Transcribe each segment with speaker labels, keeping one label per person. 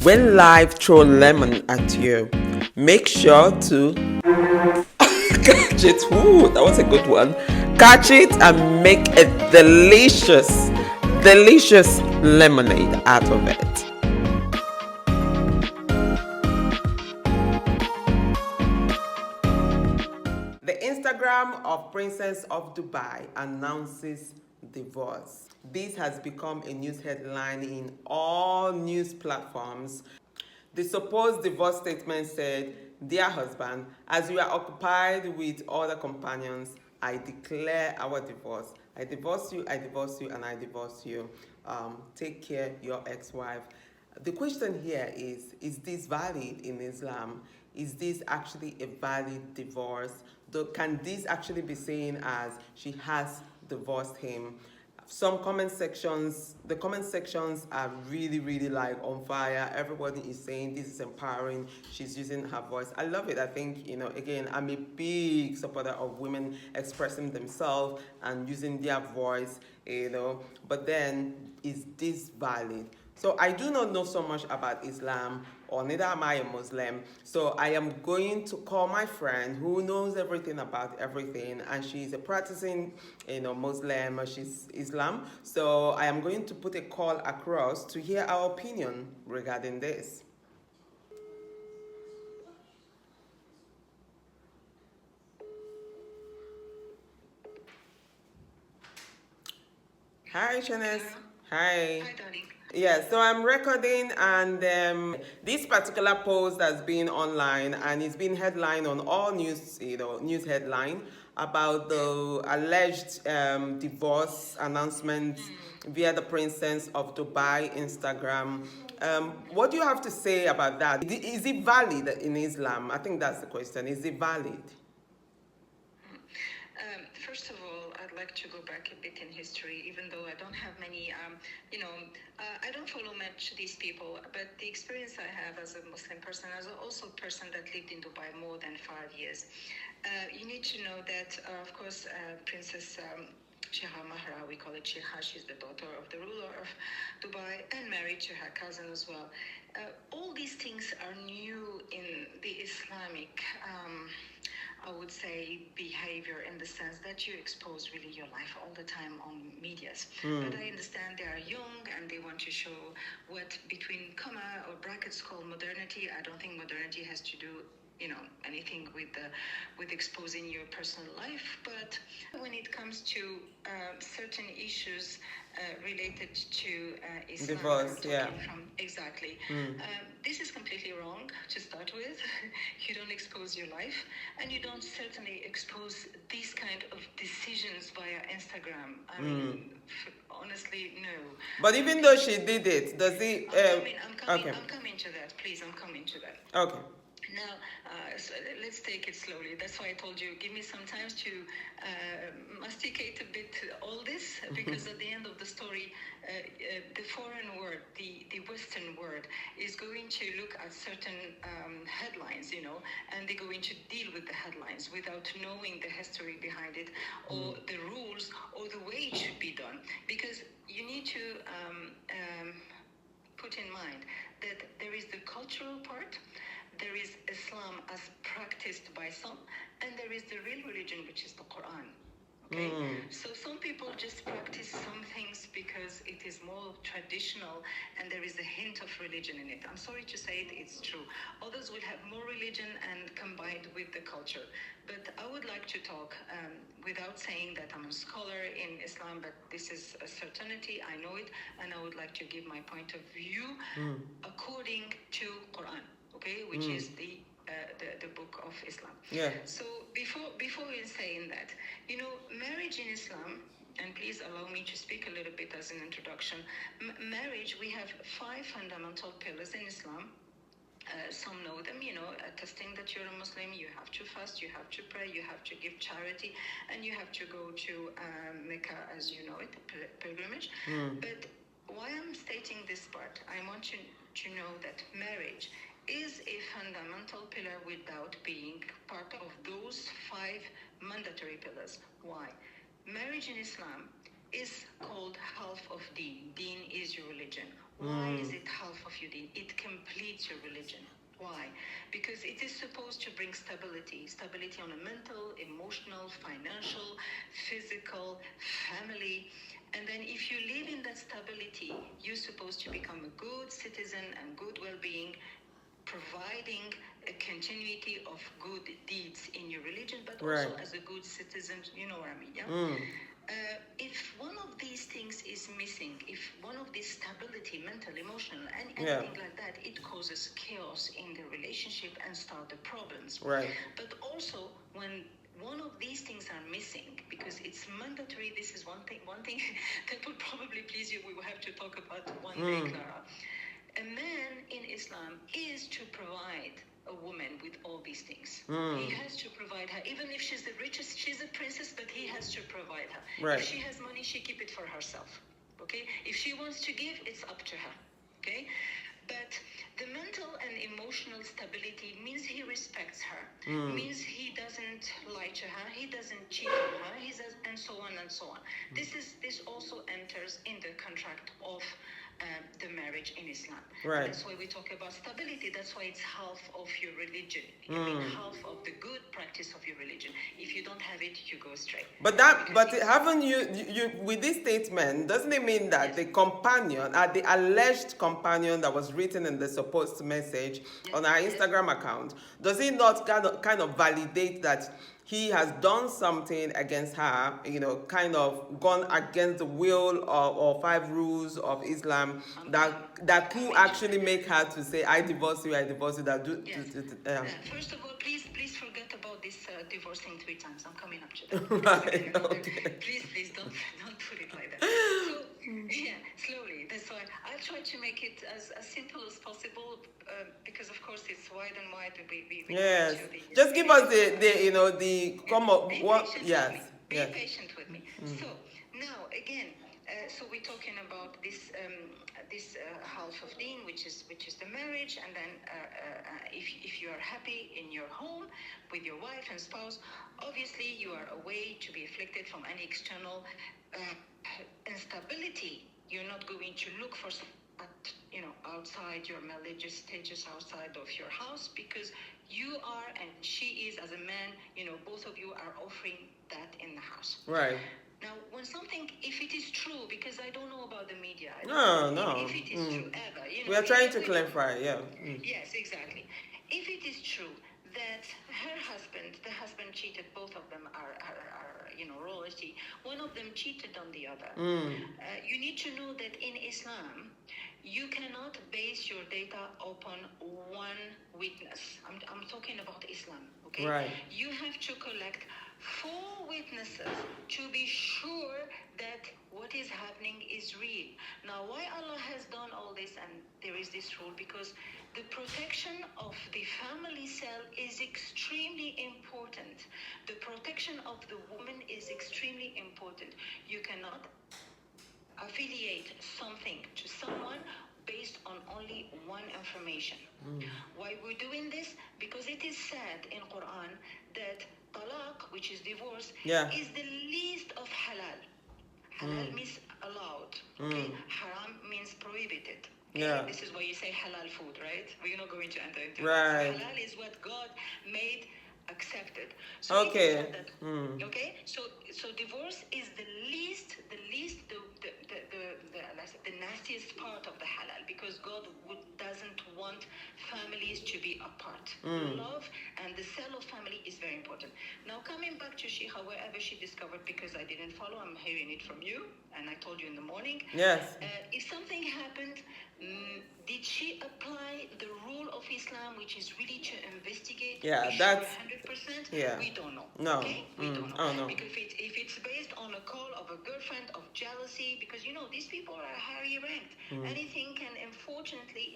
Speaker 1: When life throw lemon at you, make sure to catch it. Ooh, that was a good one. Catch it and make a delicious, delicious lemonade out of it. The Instagram of Princess of Dubai announces divorce. This has become a news headline in all news platforms. The supposed divorce statement said, "Dear husband, as you are occupied with other companions, I declare our divorce. I divorce you, I divorce you, and I divorce you. Take care, your ex-wife." The question here is this valid in Islam? Is this actually a valid divorce? Can this actually be seen as she has divorced him? The comment sections are really like on fire. Everybody is saying this is empowering. She's using her voice. I love it. I think, again, I'm a big supporter of women expressing themselves and using their voice. But then, is this valid? So I do not know so much about Islam, or neither am I a Muslim. So I am going to call my friend who knows everything about everything, and she's a practicing, Muslim. She's Islam. So I am going to put a call across to hear our opinion regarding this. Hi, Shanice. Hi.
Speaker 2: Hi, darling.
Speaker 1: Yeah, so I'm recording, and this particular post has been online, and it's been headline on all news headline about the alleged divorce announcement via the Princess of Dubai Instagram. What do you have to say about that? Is it valid in Islam? I think that's the question. Is it valid?
Speaker 2: First of all, I'd like to go back a bit in history, even though I don't have many, I don't follow much these people, but the experience I have as a Muslim person, as also a person that lived in Dubai more than 5 years, you need to know that, of course, Princess Sheikha Mahra, we call it Sheikha, she's the daughter of the ruler of Dubai and married to her cousin as well. All these things are new in the Islamic I would say behavior, in the sense that you expose really your life all the time on medias. But I understand they are young and they want to show what between comma or brackets called modernity. I don't think modernity has to do anything with exposing your personal life, but when it comes to certain issues related to Islam,
Speaker 1: Divorce, yeah.
Speaker 2: Exactly. This is completely wrong to start with. You don't expose your life, and you don't certainly expose these kind of decisions via Instagram. I mean, honestly, no.
Speaker 1: But even though she did it, does it?
Speaker 2: I'm coming to that. Please, I'm coming to that.
Speaker 1: Okay.
Speaker 2: Now, so let's take it slowly. That's why I told you, give me some time to masticate a bit all this, because at the end of the story, the foreign word, the Western word, is going to look at certain headlines, and they're going to deal with the headlines without knowing the history behind it, or the rules, or the way it should be done. Because you need to put in mind that there is the cultural part, there is Islam as practiced by some, and there is the real religion, which is the Quran. Okay? So some people just practice some things because it is more traditional and there is a hint of religion in it. I'm sorry to say it, it's true. Others will have more religion and combined with the culture. But I would like to talk, without saying that I'm a scholar in Islam, but this is a certainty, I know it, and I would like to give my point of view according to Quran, okay, which is the book of Islam.
Speaker 1: Yeah.
Speaker 2: So before we saying that, marriage in Islam, and please allow me to speak a little bit as an introduction. Marriage, we have 5 fundamental pillars in Islam. Some know them, attesting that you're a Muslim, you have to fast, you have to pray, you have to give charity, and you have to go to Mecca, as you know it, pilgrimage. But why I'm stating this part, I want you to know that marriage is a fundamental pillar without being part of those 5 mandatory pillars. Why? Marriage in Islam is called half of Deen. Deen is your religion. religion. Why is it half of your deen? It completes your religion. Why? Because it is supposed to bring stability. Stability on a mental, emotional, financial, physical, family. And then if you live in that stability, you're supposed to become a good citizen and good well-being, providing a continuity of good deeds in your religion, but also as a good citizen, you know what I mean, yeah? If one of these things is missing, if one of these stability, mental, emotional, and anything like that, it causes chaos in the relationship and start the problems.
Speaker 1: Right.
Speaker 2: But also, when one of these things are missing, because it's mandatory, this is one thing that will probably please you, we will have to talk about one day, Clara. A man in Islam is to provide a woman with all these things. He has to provide her, even if she's the richest, she's a princess, but he has to provide her.
Speaker 1: Right.
Speaker 2: If she has money, she keep it for herself. Okay? If she wants to give, it's up to her. Okay? But the mental and emotional stability means he respects her, means he doesn't lie to her, he doesn't cheat on her, and so on and so on. This also enters in the contract of the marriage in Islam.
Speaker 1: Right.
Speaker 2: That's why we talk about stability. That's why it's half of your religion. I mean, half of the good practice of your religion. If you don't have it, you go astray.
Speaker 1: But haven't you with this statement, doesn't it mean that the companion, the alleged companion that was written in the supposed message on our Instagram account, does it not kind of validate that he has done something against her, kind of gone against the will or 5 rules of Islam that could actually make her to say, I divorce you, that
Speaker 2: First of all, please forget about this divorcing 3 times. I'm coming up to that.
Speaker 1: Right, okay.
Speaker 2: Please don't put it like that. So, slowly. That's why I'll try to make it as simple as possible, because of course it's wide and wide. We
Speaker 1: yes. Just give us the come up. What? Yes.
Speaker 2: Be patient with me. So now again, so we're talking about this half of deen, which is the marriage, and then if you are happy in your home with your wife and spouse, obviously you are away to be afflicted from any external instability. You're not going to look for outside your religious status, outside of your house, because you are and she is, as a man, both of you are offering that in the house.
Speaker 1: Right.
Speaker 2: Now, when something, if it is true, because I don't know about the media.
Speaker 1: No.
Speaker 2: If it is true ever.
Speaker 1: We are trying to clarify, yeah.
Speaker 2: Yes, exactly. If it is true that the husband cheated, both of them are royalty, one of them cheated on the other. You need to know that in Islam, you cannot base your data upon one witness. I'm talking about Islam, okay?
Speaker 1: Right.
Speaker 2: You have to collect 4 witnesses to be sure that what is happening is real. Now, why Allah has done all this, and there is this rule, because the protection of the family cell is extremely important. The protection of the woman is extremely important. You cannot affiliate something to someone based on only one information. Why we're doing this? Because it is said in Quran that talaq, which is divorce, is the least of halal. Halal means allowed. Okay? Haram means prohibited. Okay? This is why you say halal food, right? We're not going to enter into it. So halal is what God made accepted. So
Speaker 1: okay.
Speaker 2: Okay. So divorce is the nastiest part of the halal, because God doesn't want families to be apart. Love and the cell of family is very important. Now, coming back to Shiha, wherever she discovered, because I didn't follow, I'm hearing it from you, and I told you in the morning.
Speaker 1: Yes.
Speaker 2: If something happened, did she apply the rule of Islam, which is really to investigate?
Speaker 1: Yeah, that's
Speaker 2: 100%.
Speaker 1: Yeah.
Speaker 2: We don't know.
Speaker 1: No.
Speaker 2: Okay, we don't know.
Speaker 1: Oh, no.
Speaker 2: Because if it's based on a call of a girlfriend, of jealousy, because these people are highly ranked. Anything can, unfortunately,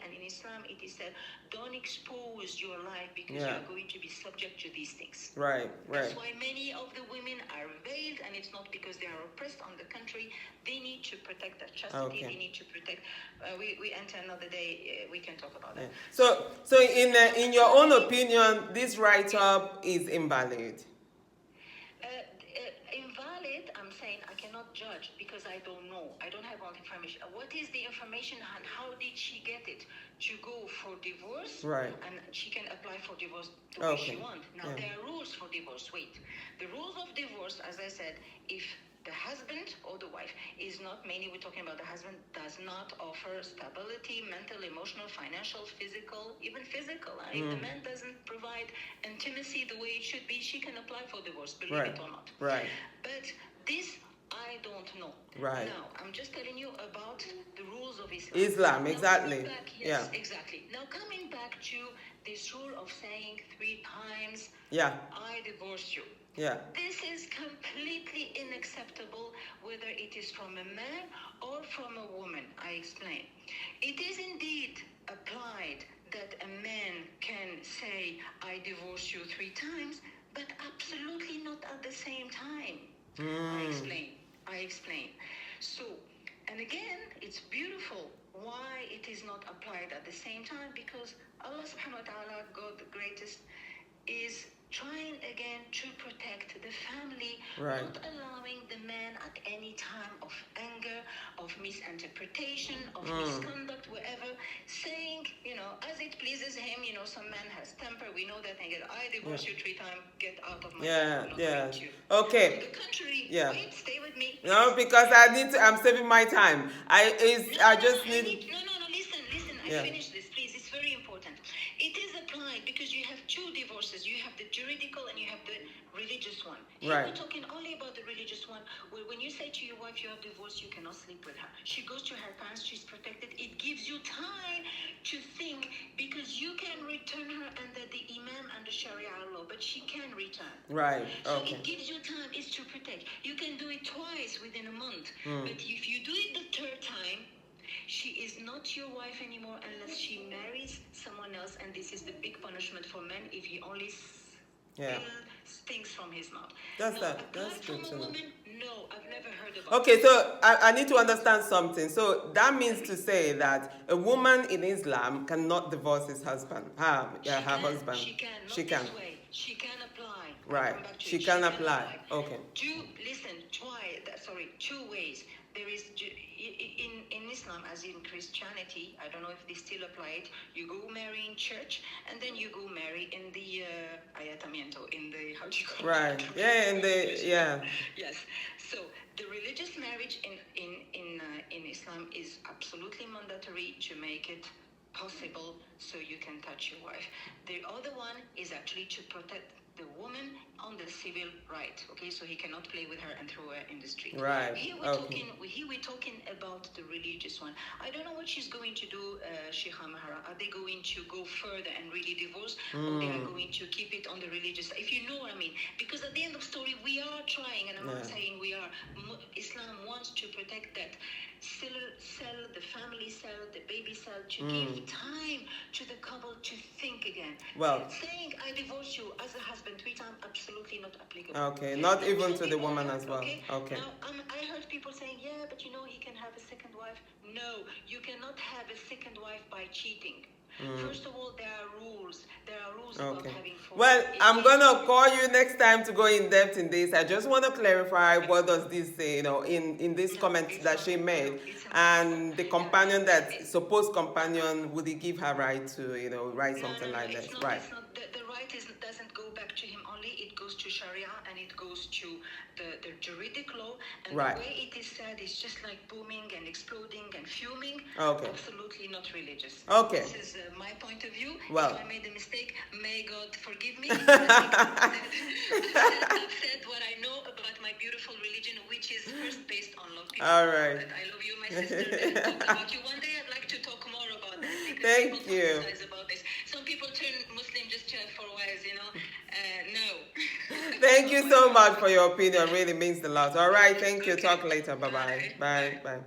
Speaker 2: and in Islam it is said, don't expose your life, because you are going to be subject to these things.
Speaker 1: Right.
Speaker 2: That's why many of the women are veiled, and it's not because they are oppressed on the country. They need to protect their chastity. They need to protect. We enter another day. We can talk about that.
Speaker 1: So in your own opinion, this write-up is invalid.
Speaker 2: Invalid it, I'm saying I cannot judge because I don't know. I don't have all the information. What is the information and how did she get it? To go for divorce,
Speaker 1: Right.
Speaker 2: and she can apply for divorce the way she
Speaker 1: Okay.
Speaker 2: wants. Now,
Speaker 1: Yeah.
Speaker 2: there are rules for divorce. Wait. The rules of divorce, as I said, if the husband or the wife is not, mainly we're talking about the husband, does not offer stability, mental, emotional, financial, physical, even physical. If the man doesn't provide intimacy the way it should be, she can apply for divorce, believe
Speaker 1: Right.
Speaker 2: it or not.
Speaker 1: Right.
Speaker 2: But this, I don't know.
Speaker 1: Right.
Speaker 2: Now, I'm just telling you about the rules of Islam.
Speaker 1: Islam,
Speaker 2: Now,
Speaker 1: exactly.
Speaker 2: coming back, yes,
Speaker 1: Yeah.
Speaker 2: exactly. Now, coming back to this rule of saying 3 times,
Speaker 1: Yeah.
Speaker 2: I divorce you.
Speaker 1: Yeah.
Speaker 2: This is completely unacceptable, whether it is from a man or from a woman. I explain. It is indeed applied that a man can say, I divorce you 3 times, but absolutely not at the same time. I explain. So, and again, it's beautiful why it is not applied at the same time, because Allah subhanahu wa ta'ala, God the greatest, is trying again to protect the family,
Speaker 1: Right.
Speaker 2: not allowing the man at any time of anger, of misinterpretation, of misconduct, whatever, saying, as it pleases him, some man has temper, we know that, and I divorce you 3 times, get out of my life, I'm not going to.
Speaker 1: Okay.
Speaker 2: On the contrary,
Speaker 1: Yeah.
Speaker 2: wait, stay with me.
Speaker 1: No, because I'm saving my time. I just need.
Speaker 2: No, listen.
Speaker 1: Yeah.
Speaker 2: I finished this, please. It's very important. It is applied because you have 2 divorces. You have the juridical and you have the religious one. Here
Speaker 1: Right.
Speaker 2: we're talking only about the religious one, where when you say to your wife you have divorced, you cannot sleep with her. She goes to her parents, she's protected. It gives you time to think, because you can return her under the imam and the Sharia law, but she can return.
Speaker 1: Right.
Speaker 2: So
Speaker 1: Okay.
Speaker 2: it gives you time, it's to protect. You can do it twice within a month, but if you do it the 3rd time, she is not your wife anymore unless she marries someone else, and this is the big punishment for men if he only things from his mouth.
Speaker 1: That's
Speaker 2: Applied
Speaker 1: good
Speaker 2: from
Speaker 1: to
Speaker 2: a
Speaker 1: know.
Speaker 2: woman, no, I've never heard about
Speaker 1: Okay,
Speaker 2: it.
Speaker 1: so I need to understand something. So that means to say that a woman in Islam cannot divorce his husband, her husband.
Speaker 2: She can. Not
Speaker 1: She can.
Speaker 2: this way. She can apply.
Speaker 1: Right. She can apply. Okay.
Speaker 2: 2 ways. There is in Islam, as in Christianity, I don't know if they still apply it. You go marry in church, and then you go marry in the ayatamiento, in the, how do you call it?
Speaker 1: Right. Yeah.
Speaker 2: Yes. So the religious marriage in Islam is absolutely mandatory to make it possible so you can touch your wife. The other one is actually to protect the woman on the civil right. Okay, so he cannot play with her and throw her in the street.
Speaker 1: Right.
Speaker 2: Here we're talking about the religious one. I don't know what she's going to do, Sheikha Mahara. Are they going to go further and really divorce, or they are going to keep it on the religious? If you know what I mean. Because at the end of the story, we are trying, and I'm not saying we are. Islam wants to protect that cell, the family cell, the baby cell, to give time to the couple to think again.
Speaker 1: Well,
Speaker 2: saying I divorce you as a husband 3 times, absolutely not applicable.
Speaker 1: Okay, not even to the woman as well. Okay.
Speaker 2: Now, I heard people saying, yeah, but he can have a second wife. No, you cannot have a second wife by cheating. First of all, there are rules. There are rules about having 4.
Speaker 1: Well, I'm gonna call you next time to go in depth in this. I just want to clarify what does this say, in this comment that she made, and the companion, that supposed companion, would he give her right to, write something like that? Right.
Speaker 2: It's not, the right doesn't go back to him only. It goes to Sharia, and it goes to the juridic law, and
Speaker 1: Right.
Speaker 2: the way it is said is just like booming and exploding and fuming.
Speaker 1: Okay.
Speaker 2: Absolutely not religious.
Speaker 1: Okay.
Speaker 2: This is my point of view.
Speaker 1: Well.
Speaker 2: If I made a mistake, may God forgive me. I've said what I know about my beautiful religion, which is first based on love. People
Speaker 1: All
Speaker 2: know
Speaker 1: right.
Speaker 2: that I love you, my sister. Talk about you. One day I'd like to talk more about that. Because
Speaker 1: Thank
Speaker 2: people
Speaker 1: you.
Speaker 2: fantasize about this. Some people turn Muslim just for wives, no.
Speaker 1: Thank you so much for your opinion. Really means a lot. All right. Thank you. Talk later. Bye-bye. Bye. Bye.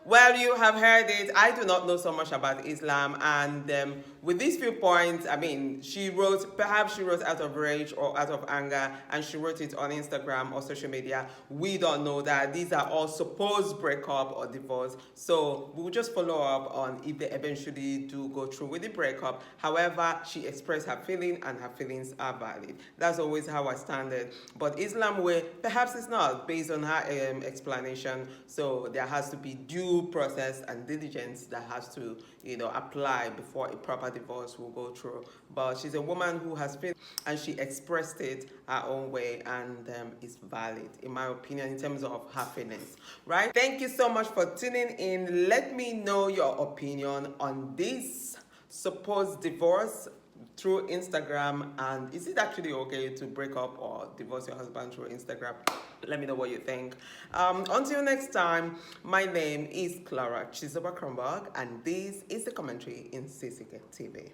Speaker 1: Well, you have heard it. I do not know so much about Islam, and with these few points, I mean, perhaps she wrote out of rage or out of anger, and she wrote it on Instagram or social media. We don't know that. These are all supposed breakup or divorce. So we will just follow up on if they eventually do go through with the breakup. However, she expressed her feeling, and her feelings are valid. That's always how I stand it. But Islam way, perhaps it's not based on her explanation. So there has to be due process and diligence that has to, apply before a proper divorce will go through. But she's a woman who has been, and she expressed it her own way, and it's valid, in my opinion, in terms of her feelings. Right? Thank you so much for tuning in. Let me know your opinion on this supposed divorce through Instagram, and is it actually okay to break up or divorce your husband through Instagram? Let me know what you think. Until next time, my name is Clara Chizoba Kronberg, and this is the commentary in CCK TV.